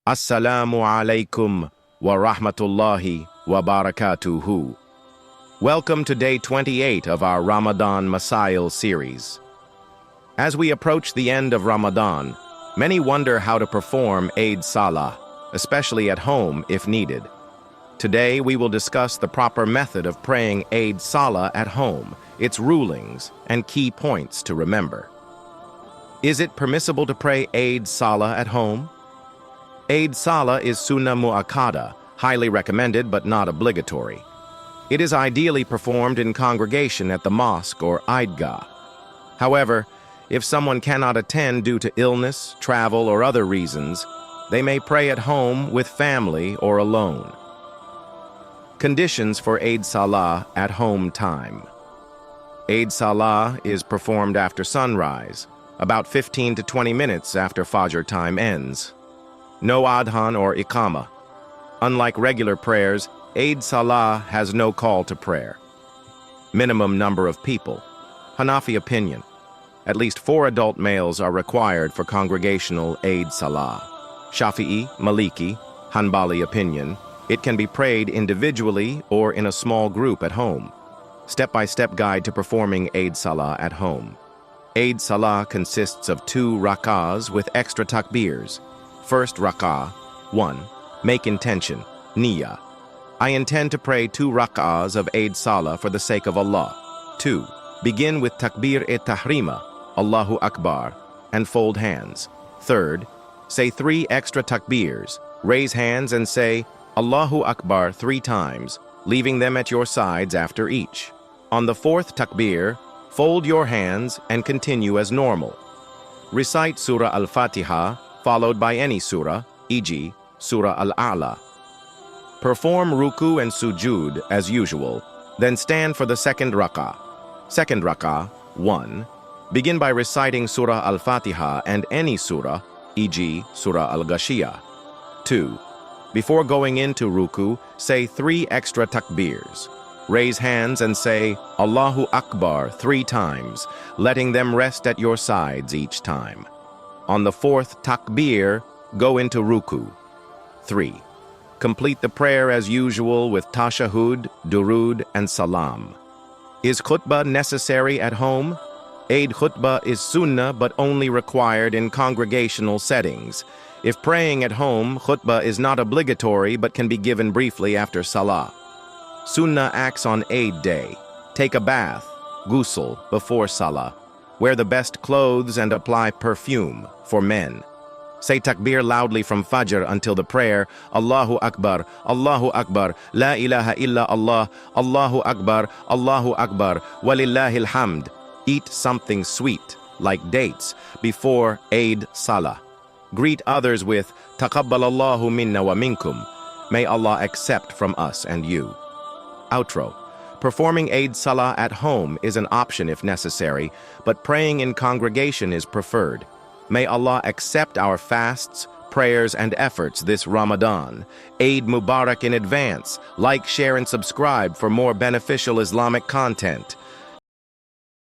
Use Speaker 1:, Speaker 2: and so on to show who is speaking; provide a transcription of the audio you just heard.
Speaker 1: Assalamu alaikum wa rahmatullahi wa barakatuhu. Welcome to day 28 of our Ramadan Masail series. As we approach the end of Ramadan, many wonder how to perform Eid Salah, especially at home if needed. Today we will discuss the proper method of praying Eid Salah at home, its rulings, and key points to remember. Is it permissible to pray Eid Salah at home? Eid Salah is Sunnah Mu'akkada, highly recommended but not obligatory. It is ideally performed in congregation at the mosque or Eidgah. However, if someone cannot attend due to illness, travel, or other reasons, they may pray at home with family or alone. Conditions for Eid Salah at home time. Eid Salah is performed after sunrise, about 15 to 20 minutes after Fajr time ends. No adhan or iqama. Unlike regular prayers, Eid Salah has no call to prayer. Minimum number of people. Hanafi opinion. At least 4 adult males are required for congregational Eid Salah. Shafi'i, Maliki, Hanbali opinion. It can be prayed individually or in a small group at home. Step-by-step guide to performing Eid Salah at home. Eid Salah consists of 2 rakats with extra takbeers. First rak'ah, 1. Make intention, niyyah. I intend to pray 2 rak'ahs of Eid Salah for the sake of Allah. 2. Begin with takbir-e-tahrima, Allahu Akbar, and fold hands. 3rd, say 3 extra takbeers. Raise hands and say Allahu Akbar 3 times, leaving them at your sides after each. On the 4th takbir, fold your hands and continue as normal. Recite Surah Al-Fatiha, followed by any surah, e.g., Surah Al-A'la. Perform ruku and sujud as usual, then stand for the second rak'ah. Second rak'ah, 1. Begin by reciting Surah Al-Fatiha and any surah, e.g., Surah Al-Ghashiyah. 2. Before going into ruku, say 3 extra takbeers. Raise hands and say Allahu Akbar 3 times, letting them rest at your sides each time. On the 4th takbir, go into ruku. 3. Complete the prayer as usual with tashahud, durud, and salam. Is khutbah necessary at home? Eid khutbah is sunnah but only required in congregational settings. If praying at home, khutbah is not obligatory but can be given briefly after salah. Sunnah acts on Eid day. Take a bath, ghusl, before salah. Wear the best clothes and apply perfume for men. Say takbir loudly from Fajr until the prayer, Allahu Akbar, La ilaha illa Allah, Allahu Akbar, Walillahil hamd. Eat something sweet, like dates, before Eid Salah. Greet others with, Taqabbalallahu minna wa minkum. May Allah accept from us and you. Outro. Performing Eid Salah at home is an option if necessary, but praying in congregation is preferred. May Allah accept our fasts, prayers, and efforts this Ramadan. Eid Mubarak in advance. Like, share, and subscribe for more beneficial Islamic content.